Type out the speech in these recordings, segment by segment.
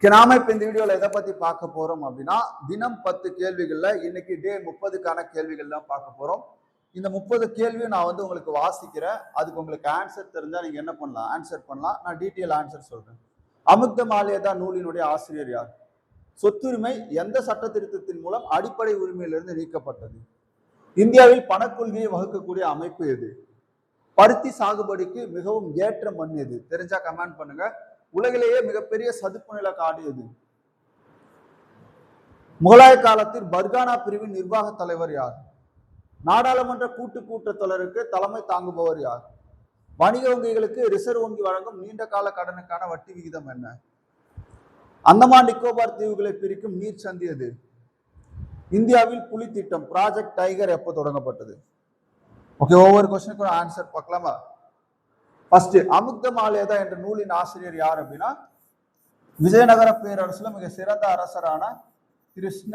நாம இப்ப இந்த வீடியோல எதை பத்தி பார்க்க போறோம் அப்படின்னா, தினம் 10 கேள்விகள்ல இன்னைக்கு டே 30க்கான கேள்விகள் தான் பார்க்க போறோம். இந்த 30 கேள்வியும் நான் உங்களுக்கு வாசிக்கிறேன். அதுக்கு உங்களுக்கு ஆன்சர் தெரிஞ்சா நீங்க என்ன பண்ணலாம், ஆன்சர் பண்ணலாம். நான் டீட்டெயில் ஆன்சர் சொல்றேன். அமுக்த மால்யதா நூலினுடைய ஆசிரியர் யார்? சொத்துரிமை எந்த சட்ட திருத்தத்தின் மூலம் அடிப்படை உரிமையிலிருந்து நீக்கப்பட்டது? இந்தியாவில் பணக்கொள்கையை வகுக்கக்கூடிய அமைப்பு எது? பருத்தி சாகுபடிக்கு மிகவும் ஏற்ற மண் எது? தெரிஞ்சா கமெண்ட் பண்ணுங்க. உலகிலேயே மிகப்பெரிய சதுப்பு நில காடு எது? முகலாய காலத்தில் பர்கானா பிரிவின் நிர்வாக தலைவர் யார்? நாடாளுமன்ற கூட்டத்தொடருக்கு தலைமை தாங்குபவர் யார்? வணிக வங்கிகளுக்கு ரிசர்வ் வங்கி வழங்கும் நீண்ட கால கடனுக்கான வட்டி விகிதம் என்ன? அந்தமான் நிக்கோபார் தீவுகளை பிரிக்கும் நீர் சந்தி எது? இந்தியாவில் புலி திட்டம் ப்ராஜெக்ட் டைகர் எப்போ தொடங்கப்பட்டது? ஓகே, ஒவ்வொரு கொஸ்டினுக்கும் ஆன்சர் பார்க்கலாமா? ஃபர்ஸ்ட், அமுக்த மால்யதா என்ற நூலின் ஆசிரியர் யார் அப்படின்னா, விஜயநகர பேரரசுல மிக சிறந்த அரசரான கிருஷ்ண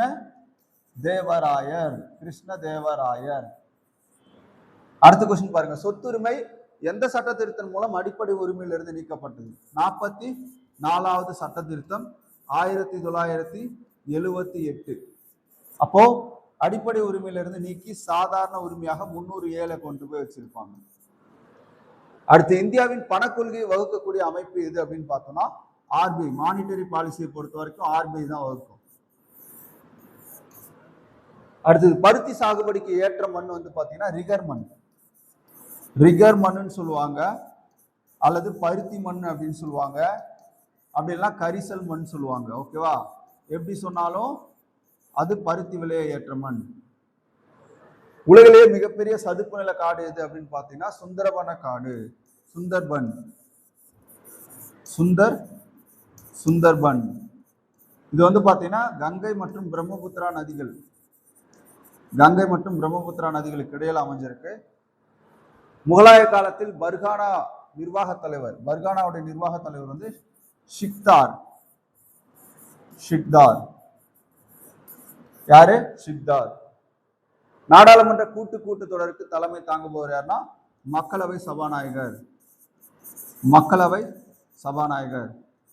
தேவராயர். அடுத்த கொஸ்டின் பாருங்க. சொத்துரிமை எந்த சட்ட திருத்தம் மூலம் அடிப்படை உரிமையிலிருந்து நீக்கப்பட்டது? 44வது சட்ட திருத்தம் 1978. அப்போ அடிப்படை உரிமையிலிருந்து நீக்கி சாதாரண உரிமையாக 307 கொண்டு போய் வச்சிருப்பாங்க. அடுத்து, இந்தியாவின் பணக்கொள்கையை வகுக்கக்கூடிய அமைப்பு எது அப்படின்னு பார்த்தோம்னா ஆர்பிஐ. மானிட்டரி பாலிசியை பொறுத்த வரைக்கும் ஆர்பிஐ தான் வகுக்கும். அடுத்தது, பருத்தி சாகுபடிக்கு ஏற்ற மண் பாத்தீங்கன்னா ரிகர் மண்ணுன்னு சொல்லுவாங்க, அல்லது பருத்தி மண் அப்படின்னு சொல்லுவாங்க, அப்படி எல்லாம் கரிசல் மண் சொல்லுவாங்க. ஓகேவா? எப்படி சொன்னாலும் அது பருத்தி விளைய ஏற்ற மண். உலகிலேயே மிகப்பெரிய சதுப்பு நில காடு எது அப்படின்னு பாத்தீங்கன்னா சுந்தரவன காடு. சுந்தர்பன். இது பாத்தீங்கன்னா கங்கை மற்றும் பிரம்மபுத்திரா நதிகளுக்கு இடையில அமைஞ்சிருக்கு. முகலாய காலத்தில் பர்கானாவுடைய நிர்வாக தலைவர் ஷிக்தார். யாரு? ஷிக்தார். நாடாளுமன்ற கூட்டத்தொடருக்கு தலைமை தாங்குபவர் யாருன்னா மக்களவை சபாநாயகர்.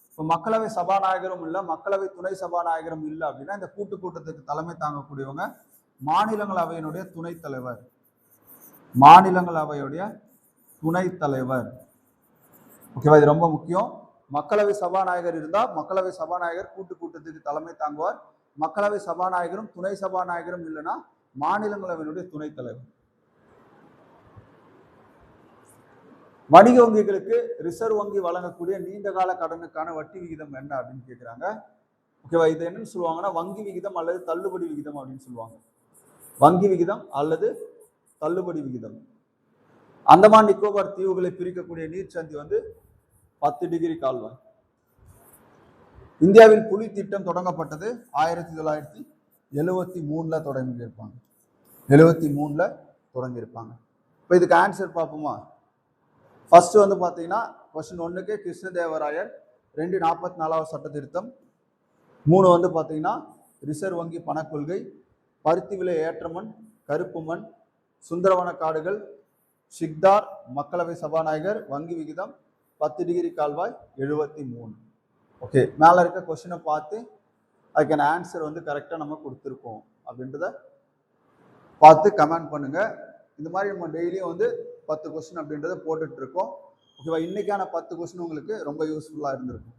இப்போ மக்களவை சபாநாயகரும் இல்ல, மக்களவை துணை சபாநாயகரும் இல்லை அப்படின்னா இந்த கூட்டத்துக்கு தலைமை தாங்கக்கூடியவங்க மாநிலங்களவையினுடைய துணைத் தலைவர். ஓகேவா? இது ரொம்ப முக்கியம். மக்களவை சபாநாயகர் இருந்தா மக்களவை சபாநாயகர் கூட்டத்துக்கு தலைமை தாங்குவார். மக்களவை சபாநாயகரும் துணை சபாநாயகரும் இல்லைன்னா மாநிலங்களவையினுடைய துணைத் தலைவர். வணிக வங்கிகளுக்கு ரிசர்வ் வங்கி வழங்கக்கூடிய நீண்ட கால கடனுக்கான வட்டி விகிதம் என்ன அப்படின்னு கேட்கிறாங்க. ஓகேவா? இது என்னன்னு சொல்லுவாங்கன்னா வங்கி விகிதம் அல்லது தள்ளுபடி விகிதம் அப்படின்னு சொல்லுவாங்க. வங்கி விகிதம் அல்லது தள்ளுபடி விகிதம். அந்தமான் நிக்கோபார் தீவுகளை பிரிக்கக்கூடிய நீர்ச்சந்தி 10 டிகிரி கால்வாய். இந்தியாவில் புலி திட்டம் தொடங்கப்பட்டது 1973 தொடங்கியிருப்பாங்க. இப்போ இதுக்கு ஆன்சர் பார்ப்போமா? ஃபர்ஸ்ட் பாத்தீங்கன்னா கொஸ்டின் 1க்கு கிருஷ்ணதேவராயர். 2 44வது சட்ட திருத்தம். 3 பாத்தீங்கன்னா ரிசர்வ் வங்கி பணக்கொள்கை, பருத்தி விலை ஏற்ற மண், கருப்பு மண், சுந்தரவன காடுகள், ஷிக்தார், மக்களவை சபாநாயகர், வங்கி விகிதம், 10 டிகிரி கால்வாய், 73. ஓகே, மேல இருக்க கொஸ்டினை பார்த்து அதுக்கான ஆன்சர் கரெக்டா நம்ம கொடுத்துருக்கோம் அப்படின்றத பார்த்து கமெண்ட் பண்ணுங்க. இந்த மாதிரி நம்ம டெய்லியும் 10 கொஸ்டின் அப்படின்றத போட்டுட்டு இருக்கோம். ஓகேவா? இன்னைக்கான 10 கொஸ்டின் உங்களுக்கு ரொம்ப யூஸ்ஃபுல்லா இருந்திருக்கும்.